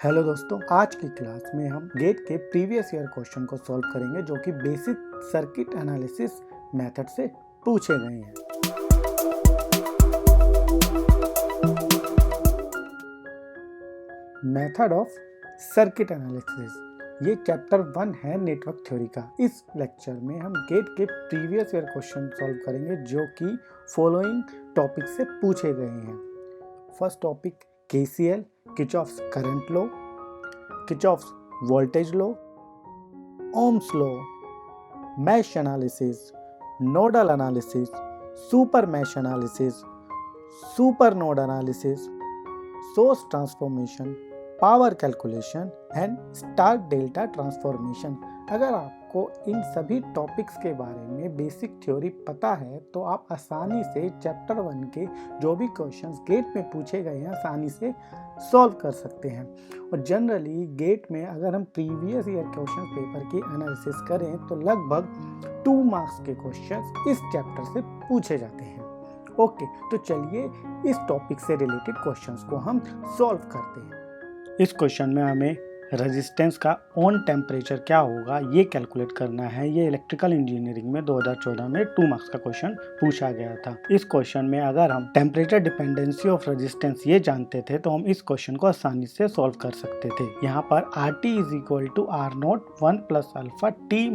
Hello दोस्तों, आज की क्लास में हम गेट के प्रीवियस ईयर क्वेश्चन को सॉल्व करेंगे जो कि बेसिक सर्किट एनालिसिस मेथड से पूछे गए हैं। मेथड ऑफ सर्किट एनालिसिस ये चैप्टर 1 है नेटवर्क थ्योरी का। इस लेक्चर में हम गेट के प्रीवियस ईयर क्वेश्चन सॉल्व करेंगे जो कि फॉलोइंग टॉपिक से पूछे गए हैं। First topic KCL, Kirchhoff's current law, Kirchhoff's voltage law, Ohm's law, mesh analysis, nodal analysis, super mesh analysis, super node analysis, source transformation, power calculation and star delta transformation. अगर आपको इन सभी topics के बारे में बेसिक थ्योरी पता है तो आप आसानी से चैप्टर 1 के जो भी क्वेश्चंस गेट में पूछे गए हैं आसानी से सॉल्व कर सकते हैं। और जनरली गेट में अगर हम प्रीवियस ईयर क्वेश्चन पेपर की एनालिसिस करें तो लगभग 2 मार्क्स के क्वेश्चंस इस चैप्टर से पूछे जाते हैं। ओके, तो चलिए इस टॉपिक से रिलेटेड क्वेश्चंस को हम सॉल्व करते हैं। इस क्वेश्चन में हमें रेजिस्टेंस का ऑन टेम्परेचर क्या होगा ये कैलकुलेट करना है। ये इलेक्ट्रिकल इंजीनियरिंग में 2014 में 2 मार्क्स का क्वेश्चन पूछा गया था। इस क्वेश्चन में अगर हम टेम्परेचर डिपेंडेंसी ऑफ रेजिस्टेंस ये जानते थे तो हम इस क्वेश्चन को आसानी से सॉल्व कर सकते थे। यहाँ पर RT = R0 1 + alpha T -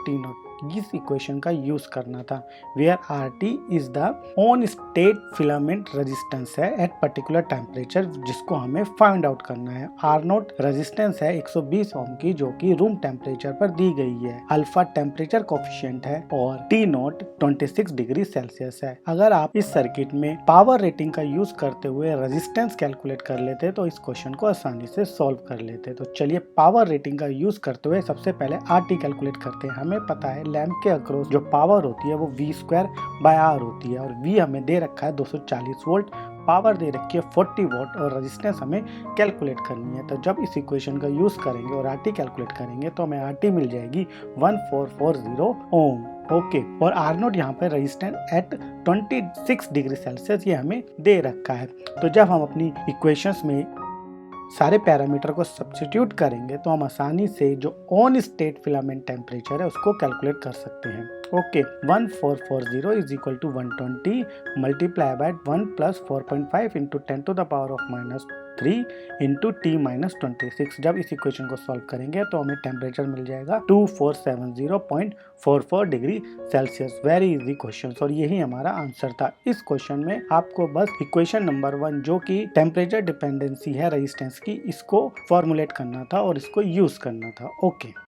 T0 इस इक्वेशन का यूज करना था, where RT is the on state filament resistance है एट पर्टिकुलर टेम्परेचर, जिसको हमें फाइंड आउट करना है। R0 रेजिस्टेंस है 120 ओम की जो कि रूम टेम्परेचर पर दी गई है। अल्फा टेम्परेचर कोफिशिएंट है और T0 26 डिग्री सेल्सियस है। अगर आप इस सर्किट में पावर रेटिंग का यूज करते हुए रेजिस्टेंस कैलकुलेट कर लेते तो इस क्वेश्चन को आसानी से सॉल्व कर लेते। तो चलिए पावर रेटिंग का यूज करते हुए सबसे पहले RT कैलकुलेट करते हैं। हमें पता है लैंप के अक्रॉस जो पावर होती है वो V²/R होती है और V हमें दे रखा है 240 वोल्ट, पावर दे रखी है 40 वोल्ट और रेजिस्टेंस हमें कैलकुलेट करनी है। तो जब इस इक्वेशन का यूज करेंगे और RT कैलकुलेट करेंगे तो हमें RT मिल जाएगी 1440 ओम। ओके, और R0 यहाँ पे रेजिस्टेंस एट 26 डिग्री सेल्सियस ये हमें दे रखा है। तो जब हम अपनी इक्वेशंस में सारे पैरामीटर को सब्स्टिट्यूट करेंगे तो हम आसानी से जो ऑन स्टेट फिलामेंट टेम्परेचर है उसको कैलकुलेट कर सकते हैं। Okay, 1440 = 120 multiply by 1 + 4.5 × 10⁻³ × T - 26। जब इस इक्वेशन को सॉल्व करेंगे तो हमें टेम्परेचर मिल जाएगा 2470.44 degree Celsius. Very easy question और यही हमारा आंसर था। इस क्वेश्चन में आपको बस इक्वेशन नंबर 1 जो कि टेम्परेचर डिपेंडेंसी है रेजिस्टेंस की, इसको फॉर्मुलेट करना था और इसको यूज करना था। ओके,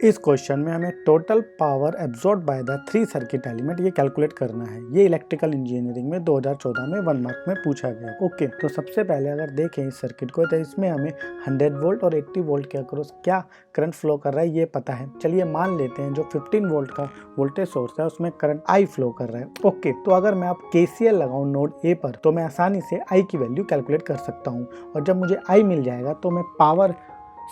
इस क्वेश्चन में हमें total power absorb by the 3 circuit element ये कैलकुलेट करना है। ये इलेक्ट्रिकल इंजीनियरिंग में 2014 में 1 मार्क में पूछा गया। ओके, तो सबसे पहले अगर देखें इस सर्किट को तो इसमें हमें 100 वोल्ट और 80 वोल्ट के अक्रॉस क्या करंट फ्लो कर रहा है ये पता है। चलिए मान लेते हैं जो 15 वोल्ट का वोल्टेज सोर्स है उसमें करंट I फ्लो कर रहा है। ओके, तो अगर मैं अब KCL लगाऊं नोड A पर तो मैं आसानी से I की वैल्यू कैलकुलेट कर सकता हूँ और जब मुझे I मिल जाएगा तो मैं पावर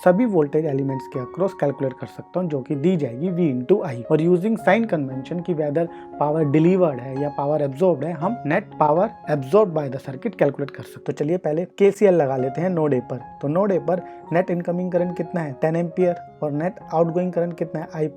सभी वोल्टेज एलिमेंट्स के अक्रॉस कैलकुलेट कर सकता हूँ जो कि दी जाएगी V × I। और यूजिंग साइन कन्वेंशन की वेदर पावर डिलीवर्ड है या पावर एब्जॉर्ब्ड है, हम net power absorb by the circuit calculate कर सकते हैं। तो चलिए पहले KCL लगा लेते हैं नोड A पर। तो नोड A पर नेट इनकमिंग करंट कितना है 10 एम्पियर और नेट आउटगोइंग करंट कितना है I +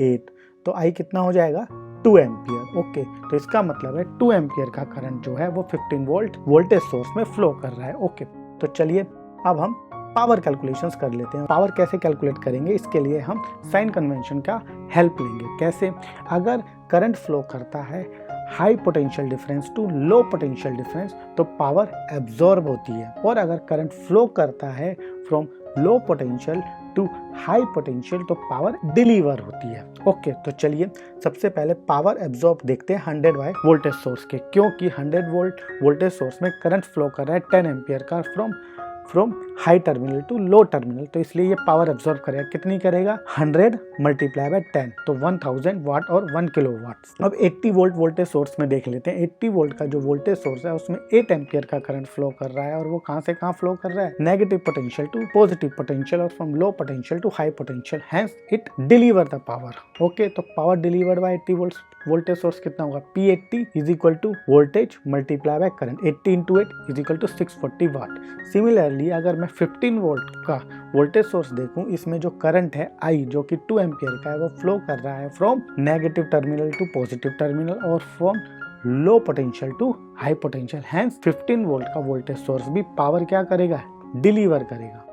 8। तो I कितना हो जाएगा 2 एम्पियर। ओके, तो इसका मतलब है 2 एम्पियर का करंट जो है वो 15 वोल्ट वोल्टेज सोर्स में फ्लो कर रहा है। ओके, तो चलिए अब हम पावर कैलकुलेशंस कर लेते हैं। पावर कैसे कैलकुलेट करेंगे इसके लिए हम साइन कन्वेंशन का हेल्प लेंगे। कैसे? अगर करंट फ्लो करता है high potential difference to low potential difference तो पावर एब्जॉर्ब होती है, और अगर करंट फ्लो करता है from low potential to high potential तो पावर डिलीवर होती है। ओके, तो चलिए सबसे पहले पावर एब्जॉर्ब देखते हैं 100 वाट वोल्टेज सोर्स के, क्योंकि 100 वोल्ट वोल्टेज सोर्स में करंट फ्लो कर रहा है 10 एम्पियर का from high terminal to low terminal, तो इसलिए ये पावर एब्जॉर्ब करेगा। कितनी करेगा 100 मल्टीप्लाई बाय 10 तो 1000 वाट और 1 किलोवाट। अब 80 वोल्ट वोल्टेज सोर्स में देख लेते हैं। 80 वोल्ट का जो वोल्टेज सोर्स है उसमें 8 एम्पियर का करंट फ्लो कर रहा है और वो कहां से कहां फ्लो कर रहा है negative potential to positive potential और from low potential to high potential, hence it deliver the power. Okay, तो power delivered by 80 volt voltage source कितना होगा, P80 is equal to voltage multiply by current, 80 into 8 is equal to 640 watt. Similarly अगर मैं 15 volt का voltage source देखूं, इसमें जो current है I जो कि 2 एम्पियर का है, वो फ्लो कर रहा है from negative terminal to positive terminal और from low potential to high potential. Hence 15 volt का वोल्टेज सोर्स भी पावर क्या करेगा, डिलीवर करेगा।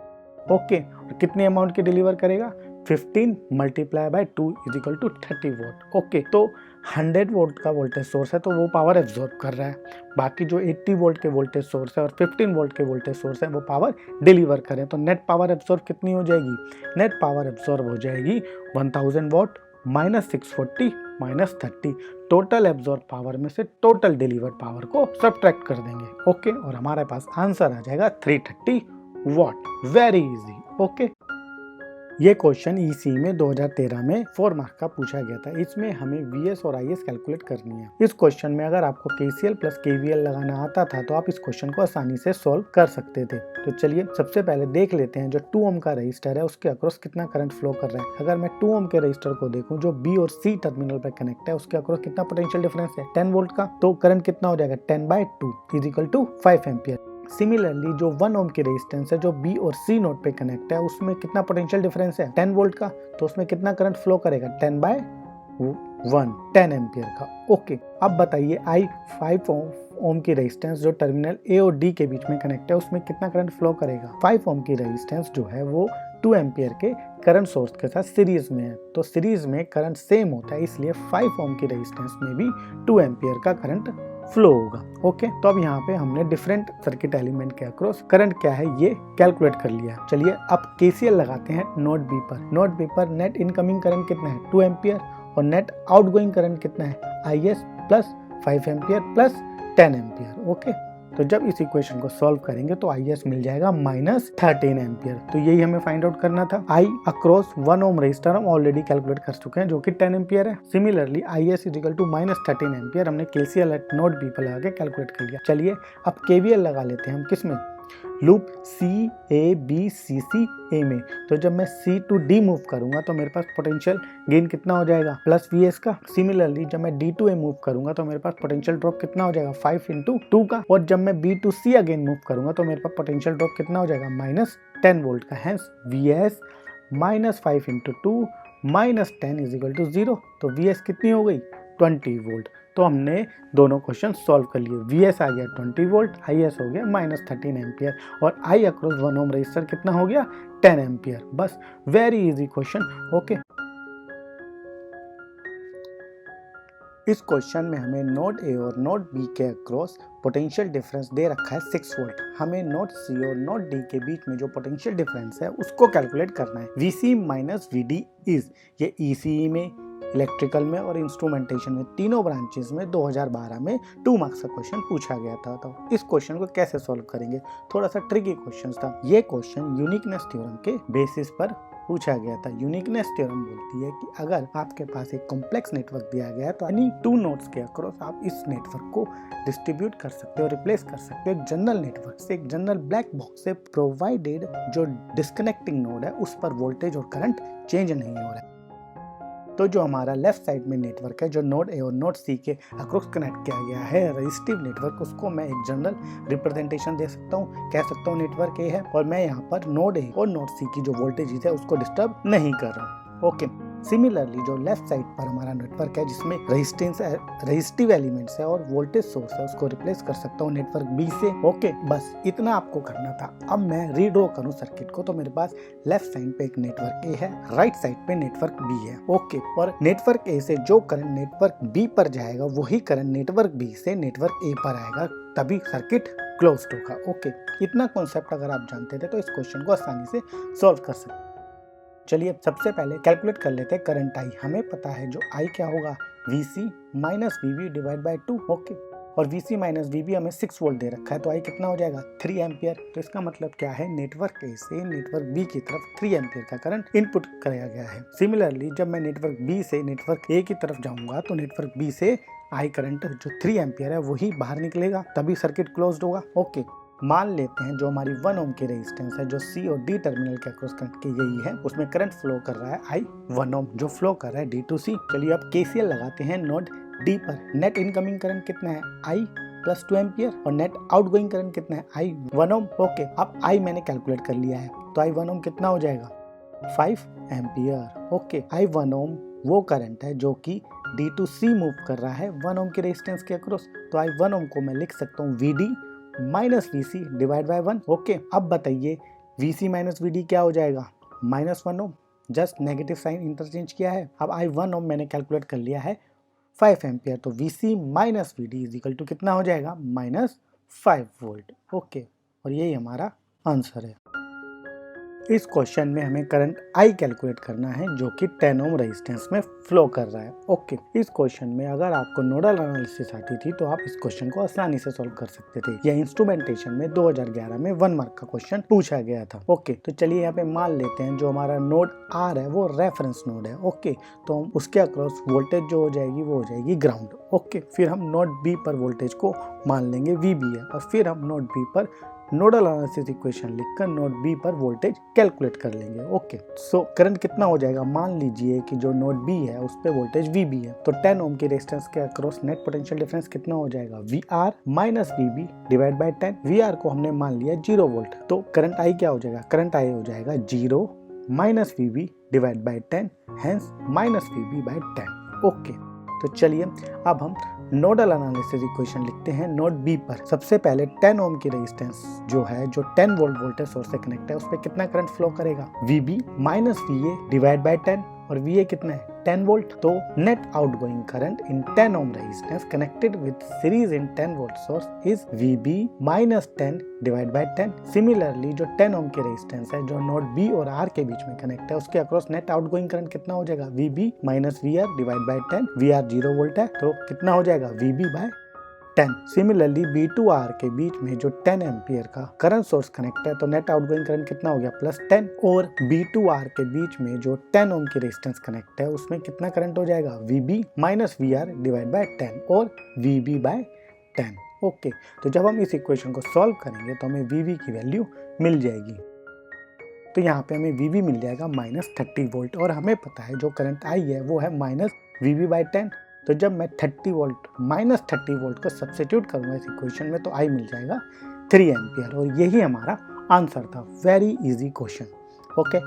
ओके, कितने अमाउंट के डिलीवर करेगा, 15 multiply by 2 is equal to 30 volt. Okay, तो 100 वोल्ट का वोल्टेज सोर्स है तो वो पावर एब्जॉर्ब कर रहा है, बाकी जो 80 वोल्ट के वोल्टेज सोर्स है और 15 वोल्ट के वोल्टेज सोर्स है वो पावर डिलीवर करें। तो नेट पावर एब्जॉर्ब कितनी हो जाएगी, नेट पावर एब्जॉर्ब हो जाएगी 1000 what minus 640 minus 30। Total absorb power में से टोटल डिलीवर्ड पावर को सब्ट्रैक्ट कर देंगे। ओके, और हमारे पास आंसर आ जाएगा 330 वॉट। Very easy. ओके, ये क्वेश्चन ईसी में 2013 में 4 मार्क का पूछा गया था। इसमें हमें वीएस और आईएस कैलकुलेट करनी है। इस क्वेश्चन में अगर आपको केसीएल प्लस केवीएल लगाना आता था तो आप इस क्वेश्चन को आसानी से सॉल्व कर सकते थे। तो चलिए सबसे पहले देख लेते हैं जो 2 ओम का रजिस्टर है उसके अक्रॉस कितना करंट फ्लो कर रहा है। अगर मैं 2 ओम के रजिस्टर को देखूं जो बी और सी टर्मिनल पर कनेक्ट है, उसके अक्रॉस कितना पोटेंशियल डिफरेंस है, 10 वोल्ट का, तो करंट कितना हो जाएगा, 10/2 is equal to 5 ampere. Similarly जो 1 ओम की रेजिस्टेंस है जो बी और सी नोड पे कनेक्ट है, उसमें कितना पोटेंशियल डिफरेंस है, 10 वोल्ट का, तो उसमें कितना करंट फ्लो करेगा, 10/1 10 एम्पियर का। ओके, अब बताइए आई 5 ओम की रेजिस्टेंस जो टर्मिनल ए और डी के बीच में कनेक्ट है, उसमें कितना करंट फ्लो करेगा। 5 ओम की रेजिस्टेंस जो है वो 2 एम्पियर के करंट सोर्स के साथ सीरीज में है, तो सीरीज में करंट सेम होता है, इसलिए 5 ओम की रेजिस्टेंस में भी 2 एम्पियर का करंट फ्लो होगा। ओके, तो अब यहाँ पे हमने डिफरेंट सर्किट एलिमेंट के अक्रॉस करंट क्या है ये कैलकुलेट कर लिया। चलिए अब केसीएल लगाते हैं नोड बी पर। नोड बी पर नेट इनकमिंग करंट कितना है, 2 एम्पियर, और नेट आउटगोइंग करंट कितना है, IS plus 5 ampere plus 10 ampere. Okay, तो जब इस इक्वेशन को सॉल्व करेंगे तो आईएस मिल जाएगा -13 एम्पियर। तो यही हमें फाइंड आउट करना था। आई अक्रॉस 1 ओम रजिस्टर हम ऑलरेडी कैलकुलेट कर चुके हैं जो कि 10 एम्पियर है। Similarly IS is equal to -13 ampere हमने केसीएल एट नोड बी पर लगा के कैलकुलेट कर लिया। चलिए अब केवीएल लगा लेते हैं हम किसमें, loop C A B C सी ए में। तो जब मैं सी टू डी मूव करूंगा तो मेरे पास पोटेंशियल गेन कितना हो जाएगा, प्लस वीएस का। सिमिलरली जब मैं डी टू ए मूव करूंगा तो मेरे पास पोटेंशियल ड्रॉप कितना हो जाएगा, 5 इंटू 2 का। और जब मैं B to C again move करूंगा तो मेरे पास पोटेंशियल ड्रॉप कितना हो जाएगा, -10 वोल्ट का। Hence VS -5 into 2 -10 is equal to 0। तो वीएस कितनी हो गई, 20 वोल्ट। तो हमने दोनों क्वेश्चन सॉल्व कर लिए। वीएस आ गया 20 वोल्ट, आईएस हो गया -13 एम्पियर, और आई अक्रॉस 1 ओम रजिस्टर कितना हो गया, 10 एम्पियर। बस वेरी इजी क्वेश्चन। ओके, इस क्वेश्चन में हमें नोड ए और नोड बी के अक्रॉस पोटेंशियल डिफरेंस दे रखा है 6 वोल्ट। हमें नोड सी और नोड डी के बीच में जो पोटेंशियल डिफरेंस है उसको कैलकुलेट करना है। वीसी माइनस वीडी इज, ये ईसीई में, इलेक्ट्रिकल में और इंस्ट्रूमेंटेशन में तीनों ब्रांचेस में 2012 में 2 मार्क्स का क्वेश्चन पूछा गया था। तो इस क्वेश्चन को कैसे सॉल्व करेंगे, थोड़ा सा ट्रिकी क्वेश्चन था। ये क्वेश्चन यूनिकनेस थ्योरम के बेसिस पर पूछा गया था। यूनिकनेस थ्योरम बोलती है कि अगर आपके पास एक कॉम्प्लेक्स नेटवर्क दिया गया है तो एनी 2 नोड्स के अक्रॉस आप इस नेटवर्क को डिस्ट्रीब्यूट कर सकते हो, रिप्लेस कर सकते हो एक जनरल नेटवर्क से, एक जनरल ब्लैक बॉक्स से, प्रोवाइडेड जो डिस्कनेक्टिंग नोड है उस पर वोल्टेज और करंट चेंज नहीं हो रहा है। तो जो हमारा लेफ्ट साइड में नेटवर्क है जो नोड ए और नोड सी के अक्रॉस कनेक्ट किया गया है रेजिस्टिव नेटवर्क, उसको मैं एक जनरल रिप्रेजेंटेशन दे सकता हूँ, कह सकता हूँ नेटवर्क ए है, और मैं यहाँ पर नोड ए और नोड सी की जो वोल्टेज है उसको डिस्टर्ब नहीं कर रहा हूँ। ओके, सिमिलरली जो लेफ्ट साइड पर हमारा नेटवर्क है जिसमें रेजिस्टिव एलिमेंट्स है और वोल्टेज सोर्स है उसको रिप्लेस कर सकता हूँ नेटवर्क बी से। ओके, बस इतना आपको करना था। अब मैं रीड्रॉ करूँ सर्किट को, तो मेरे पास लेफ्ट साइड पे एक नेटवर्क ए है, राइट साइड पे नेटवर्क बी है। ओके, और नेटवर्क ए से जो करंट नेटवर्क बी पर जाएगा वही करंट नेटवर्क बी से नेटवर्क ए पर आएगा, तभी सर्किट क्लोज्ड होगा। ओके, इतना कॉन्सेप्ट अगर आप जानते थे तो इस क्वेश्चन को आसानी से सॉल्व कर सकते। चलिए सबसे पहले कैलकुलेट कर लेते हैं करंट आई। हमें पता है जो आई क्या होगा, VC minus VB divide bye 2। Okay, और VC माइनस VB हमें 6 वोल्ट दे रखा है, तो आई कितना हो जाएगा, 3 एम्पियर। तो इसका मतलब क्या है, नेटवर्क ए से नेटवर्क बी की तरफ 3 एम्पियर का करंट इनपुट कराया गया है। सिमिलरली जब मैं नेटवर्क बी से नेटवर्क ए की तरफ जाऊंगा तो नेटवर्क बी से आई करंट जो 3 एम्पियर है वही बाहर निकलेगा, तभी सर्किट क्लोज्ड होगा। ओके, मान लेते हैं जो हमारी 1 ओम की रेजिस्टेंस है जो सी और डी टर्मिनल के अक्रॉस कनेक्ट की गई है उसमें करंट फ्लो कर रहा है I 1 ओम जो फ्लो कर रहा है D to C। चलिए अब केसीएल लगाते हैं नोड डी पर नेट इनकमिंग करंट कितना है I प्लस 2 एम्पियर और नेट आउटगोइंग करंट कितना है I 1 ओम। ओके, अब I मैंने कैलकुलेट कर लिया है, तो I 1 ओम कितना हो जाएगा 5 एम्पियर। ओके, I 1 ओम वो करंट है जो कि D टू C मूव कर रहा है 1 ओम के रेजिस्टेंस के अक्रॉस, तो I 1 ओम को मैं लिख सकता हूँ VD minus VC divide by 1। Okay, अब बताइए VC माइनस VD क्या हो जाएगा -1 ओम, जस्ट नेगेटिव साइन इंटरचेंज किया है। अब I 1 ओम मैंने कैलकुलेट कर लिया है 5 एम्पियर, तो VC minus VD is equal to कितना हो जाएगा -5 वोल्ट। ओके, और यही हमारा आंसर है। इस क्वेश्चन में हमें करंट I कैलकुलेट करना है जो कि 10 ओम रेजिस्टेंस में फ्लो कर रहा है। ओके, इस क्वेश्चन में अगर आपको नोडल एनालिसिस आती थी तो आप इस क्वेश्चन को आसानी से सॉल्व कर सकते थे। यह इंस्ट्रूमेंटेशन में 2011 में 1 मार्क का क्वेश्चन पूछा गया था। ओके, तो चलिए यहाँ पे मान लेते हैं जो हमारा नोड R है वो रेफरेंस नोड है। ओके, तो हम उसके अक्रॉस वोल्टेज जो हो जाएगी वो हो जाएगी ग्राउंड। ओके, फिर हम नोड B पर वोल्टेज को मान लेंगे VB है, और फिर हम नोड B पर नोडल एनालिसिस इक्वेशन लिखकर नोड B पर वोल्टेज कैलकुलेट कर लेंगे। ओके, सो करंट कितना हो जाएगा, मान लीजिए कि जो नोड B है उस पे वोल्टेज VB है, तो 10 ओम के रेजिस्टेंस के अक्रॉस नेट पोटेंशियल डिफरेंस कितना हो जाएगा VR minus VB divide by 10। VR को हमने मान लिया 0 वोल्ट, तो करंट I क्या हो जाएगा, करंट I हो जाएगा 0 minus VB divide by 10, hence minus VB by 10। Okay, तो चलिए अब हम नोडल एनालिसिस इक्वेशन लिखते हैं नोड B पर। सबसे पहले 10 ओम की रेजिस्टेंस जो है, जो 10 वोल्ट वोल्टेज सोर्स से कनेक्ट है, उस पर कितना करंट फ्लो करेगा VB minus VA divide by 10, और VA कितना है 10 वोल्ट, तो net outgoing current in 10 ohm resistance connected with series in 10 volt source is VB minus 10 divide by 10। Similarly जो 10 ओम के रेजिस्टेंस है जो नोड B और R के बीच में कनेक्ट है, उसके अक्रॉस नेट आउटगोइंग करंट कितना हो जाएगा VB minus VR divide by 10। VR 0 volt है, तो कितना हो जाएगा VB by 10। Similarly B to R के बीच में जो 10 एम्पियर का करंट सोर्स कनेक्ट है, तो नेट आउटगोइंग करंट कितना हो गया +10, और B टू R के बीच में जो 10 ओम की रेजिस्टेंस कनेक्ट है उसमें कितना करंट हो जाएगा VB minus VR divide by 10 और VB बाय 10। ओके, तो जब हम इस इक्वेशन को सॉल्व करेंगे तो हमें VB की वैल्यू मिल जाएगी। तो यहाँ पे हमें VB मिल जाएगा -30 वोल्ट, और हमें पता है जो करंट I है वो है माइनस VB बाय 10। तो जब मैं 30 वोल्ट -30 वोल्ट को सब्स्टिट्यूट करूंगा इस इक्वेशन में, तो I मिल जाएगा 3 एम्पियर, और यही हमारा आंसर था। Very easy question. ओके,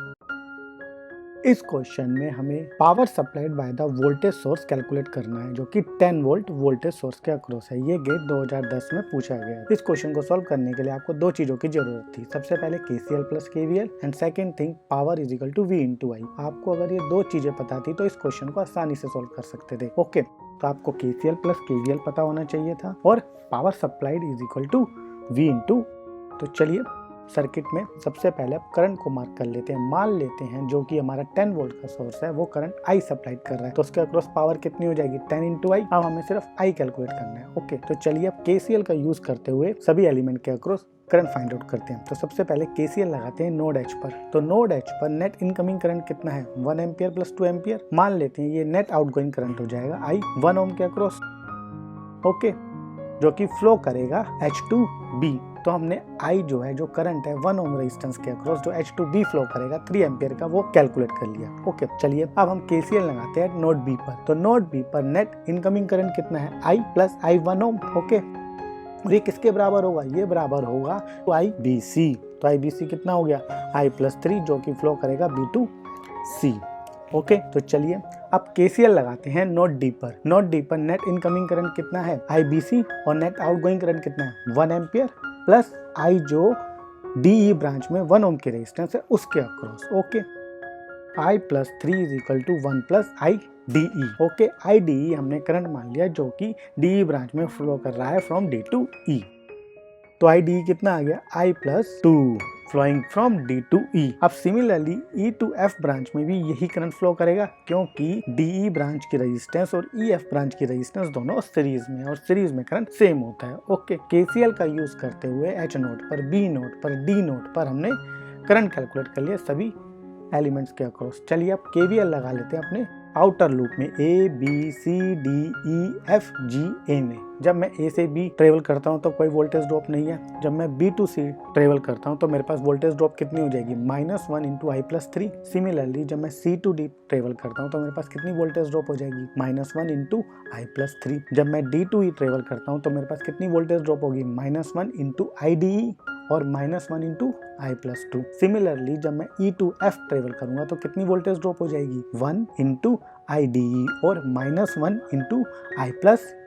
इस क्वेश्चन में हमें power supplied by the voltage source calculate करना है जो कि 10 वोल्ट वोल्टेज सोर्स के अक्रॉस है। ये गेट 2010 में पूछा गया। इस क्वेश्चन को सॉल्व करने के लिए आपको दो चीजों की जरूरत थी। सबसे पहले KCL plus KVL, and second thing power is equal to V into I। आपको अगर ये दो चीजें पता थी तो इस क्वेश्चन को आसानी से सॉल्व कर सकते थे। ओके, तो आपको KCL प्लस KVL पता होना चाहिए था, और power supplied is equal to V into. तो चलिए सर्किट में सबसे पहले आप करंट को मार्क कर लेते हैं। मान लेते हैं जो कि हमारा 10 वोल्ट का सोर्स है वो करंट I सप्लाई कर रहा है, तो उसके अक्रॉस पावर कितनी हो जाएगी 10 इंटू I। अब हमें सिर्फ I कैलकुलेट करना है। ओके, तो चलिए अब KCL का यूज करते हुए सभी एलिमेंट के अक्रॉस करंट फाइंड आउट करते हैं। तो सबसे पहले KCL लगाते हैं नोड H पर। तो नोड H पर नेट इनकमिंग करंट कितना है 1 एम्पियर प्लस 2 एम्पियर। मान लेते हैं ये नेट आउटगोइंग करंट हो जाएगा I 1 ओम के अक्रॉस। ओके, जो कि फ्लो करेगा H2B। तो हमने I जो है, जो करंट है 1 ओम रेजिस्टेंस के अक्रॉस जो H2B फ्लो करेगा 3 एम्पियर का, वो कैलकुलेट कर लिया। ओके, चलिए अब हम KCL लगाते हैं नोड B पर। तो नोड B पर नेट इनकमिंग करंट कितना है I plus I 1 ohm. Okay, और ये किसके बराबर होगा, ये बराबर होगा तो IBC। तो IBC कितना हो गया I प्लस 3, जो कि फ्लो करेगा B टू C। ओके, तो चलिए अब KCL लगाते हैं नोड D पर। नोड D पर नेट इनकमिंग करंट कितना है IBC, और नेट आउटगोइंग करंट कितना है 1 एम्पियर प्लस I जो DE ब्रांच में 1 ओम की रेजिस्टेंस है उसके across. Okay, I plus 3 is equal to 1 plus IDE। Okay, IDE हमने करंट मान लिया जो कि DE ब्रांच में फ्लो कर रहा है फ्रॉम D टू E। तो IDE कितना आ गया I प्लस 2 flowing from D to E। अब similarly E to F branch में भी यही करंट फ्लो करेगा, क्योंकि DE ब्रांच की रेजिस्टेंस और EF ब्रांच की रेजिस्टेंस दोनों सीरीज में, और सीरीज में करंट सेम होता है। ओके, KCL का यूज करते हुए H नोड पर, B नोड पर, D नोड पर हमने करंट कैलकुलेट कर लिया सभी एलिमेंट्स के अक्रॉस। चलिए अब KVL लगा लेते हैं अपने आउटर लूप में A B C D E F G A में जब मैं A से B ट्रेवल करता हूँ तो कोई वोल्टेज ड्रॉप नहीं है। जब मैं B to C ट्रेवल करता हूँ तो मेरे पास वोल्टेज ड्रॉप कितनी हो जाएगी, -1 इंटू I+3। सिमिलरली जब मैं C to D ट्रेवल करता हूँ तो मेरे पास कितनी वोल्टेज ड्रॉप हो जाएगी, -1 इंटू I+3। जब मैं D to E ट्रेवल करता हूँ तो मेरे पास कितनी वोल्टेज ड्रॉप होगी, -1 इंटू IDE और -1 इंटू I+2। सिमिलरली जब मैं E to F ट्रेवल करूंगा तो कितनी वोल्टेज ड्रॉप हो जाएगी, 1 इंटू IDE और -1 इंटू I+2।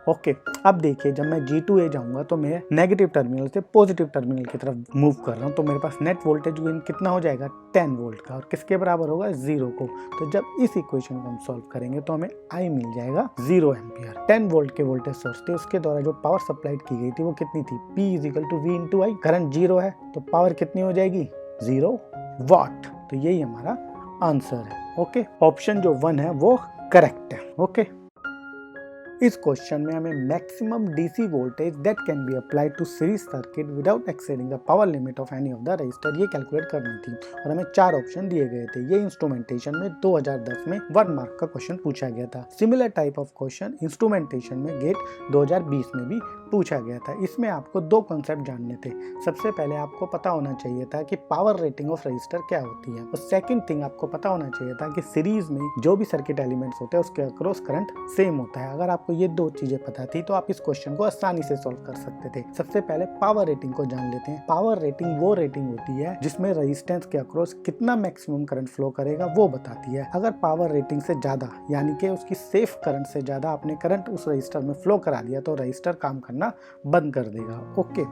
ओके, अब देखिए जब मैं G to A जाऊंगा तो मैं नेगेटिव टर्मिनल से पॉजिटिव टर्मिनल की तरफ मूव कर रहा हूँ, तो मेरे पास नेट वोल्टेज गेन कितना हो जाएगा, 10 वोल्ट का, और किसके बराबर होगा, 0 को। तो जब इस इक्वेशन को हम सॉल्व करेंगे तो हमें I मिल जाएगा 0 एम्पियर। 10 वोल्ट के वोल्टेज सोर्स थे, उसके द्वारा जो पावर सप्लाइड की गई थी वो कितनी थी, P = V × I। करंट 0 है तो पावर कितनी हो जाएगी, 0 वाट। तो यही हमारा आंसर है। ओके, ऑप्शन जो 1 है वो करेक्ट है। ओके, इस क्वेश्चन में हमें maximum DC voltage that can be applied to series circuit without exceeding the power limit of any of the resistor, ये कैलकुलेट करनी थी और हमें 4 ऑप्शन दिए गए थे। ये इंस्ट्रूमेंटेशन में 2010 में 1 मार्क का क्वेश्चन पूछा गया था। Similar type of question instrumentation में गेट 2020 में भी पूछा गया था। इसमें आपको 2 कॉन्सेप्ट जानने थे। सबसे पहले आपको पता होना चाहिए था कि पावर रेटिंग ऑफ रजिस्टर क्या होती है, और सेकंड थिंग आपको पता होना चाहिए था कि सीरीज में जो भी सर्किट एलिमेंट्स होते हैं उसके अक्रॉस करंट सेम होता है। अगर आपको ये 2 चीजें पता थी तो आप इस क्वेश्चन को आसानी से सॉल्व कर सकते थे। सबसे पहले पावर रेटिंग को जान लेते हैं। पावर रेटिंग वो रेटिंग होती है जिसमें रेजिस्टेंस के अक्रॉस कितना मैक्सिमम करंट फ्लो करेगा वो बताती है। अगर पावर रेटिंग से ज्यादा यानी कि उसकी सेफ करंट से ज्यादा आपने करंट उस रजिस्टर में फ्लो करा दिया तो रजिस्टर काम करना बंद कर देगा। ओके,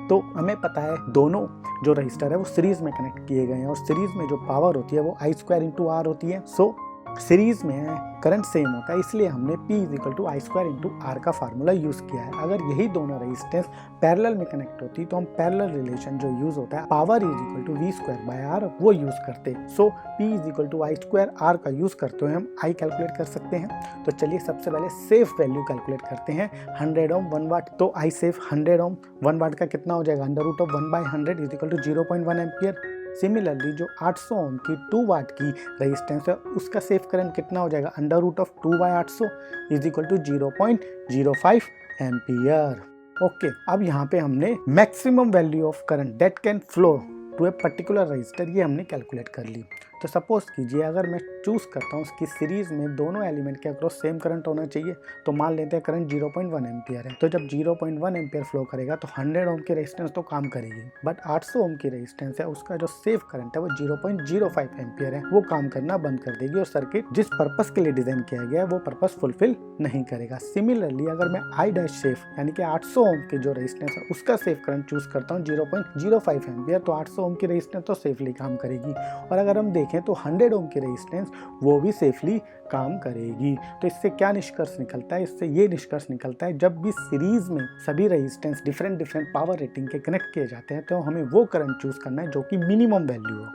तो हमें पता है दोनों जो रजिस्टर है वो सीरीज में कनेक्ट किए गए हैं और सीरीज में जो पावर होती है वो I² × R होती है। सो सीरीज में करंट सेम होता है, इसलिए हमने P = I² × R का फार्मूला यूज किया है। अगर यही दोनों रेजिस्टेंस पैरेलल में कनेक्ट होती तो हम पैरेलल रिलेशन जो यूज होता है पावर = V²/R वो यूज करते। सो P = I² R का यूज करते हुए हम I कैलकुलेट कर सकते हैं। तो चलिए सबसे पहले सेफ वैल्यू कैलकुलेट करते हैं। 100 ओम 1 वाट, तो I सेफ 100 ओम 1 वाट का कितना हो जाएगा, √1/100 = 0.1 एम्पियर। सिमिलरली जो 800 ओम की 2 वाट की रेजिस्टेंस है उसका सेफ करंट कितना हो जाएगा, √2/800 = 0.05 एम्पियर। ओके, अब यहाँ पे हमने maximum value of current that can flow to a particular resistor ये हमने कैलकुलेट कर ली। तो सपोज कीजिए अगर मैं चूज करता हूँ कि सीरीज में दोनों एलिमेंट के अक्रॉस सेम करंट होना चाहिए, तो मान लेते हैं करंट 0.1 एम्पियर है। तो जब 0.1 एम्पियर फ्लो करेगा तो 100 ओम की रेजिस्टेंस तो काम करेगी, बट 800 ओम की रेजिस्टेंस है उसका जो सेफ करंट है वो 0.05 एम्पियर है, वो काम करना बंद कर देगी और सर्किट जिस पर्पस के लिए डिजाइन किया गया है वो पर्पस फुलफिल नहीं करेगा। सिमिलरली अगर मैं I' सेफ यानी कि 800 ओम की जो रेजिस्टेंस है उसका सेफ करंट चूज करता हूँ 0.05 एम्पियर, तो 800 ओम की रेजिस्टेंस तो सेफली काम करेगी। और अगर हम देखें तो 100 ओम की रेजिस्टेंस वो भी सेफली काम करेगी। तो इससे क्या निष्कर्ष निकलता है, इससे ये निष्कर्ष निकलता है जब भी सीरीज में सभी रेजिस्टेंस डिफरेंट पावर रेटिंग के कनेक्ट किए जाते हैं तो हमें वो करंट चूज करना है जो कि मिनिमम वैल्यू हो।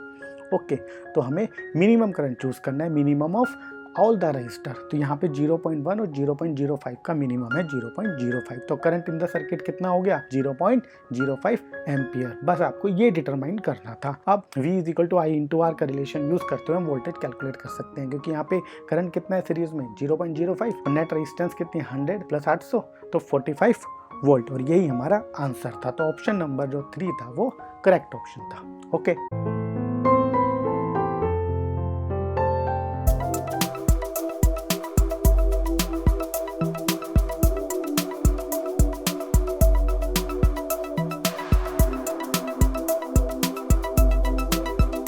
ओके, तो हमें मिनिमम करंट चूज करना है, minimum of all the register. तो यहाँ पे 0.1 और 0.05 का मिनिमम है 0.05। तो करंट इन द सर्किट कितना हो गया, 0.05 एम्पियर। बस आपको ये डिटरमाइन करना था। अब V = I × R का रिलेशन यूज करते हुए हम वोल्टेज कैलकुलेट कर सकते हैं, क्योंकि यहाँ पे करंट कितना है सीरीज में 0.05 और नेट रेजिस्टेंस कितनी 100 + 800 तो 45 वोल्ट, और यही हमारा आंसर था। तो ऑप्शन नंबर जो 3 था वो करेक्ट ऑप्शन था। ओके।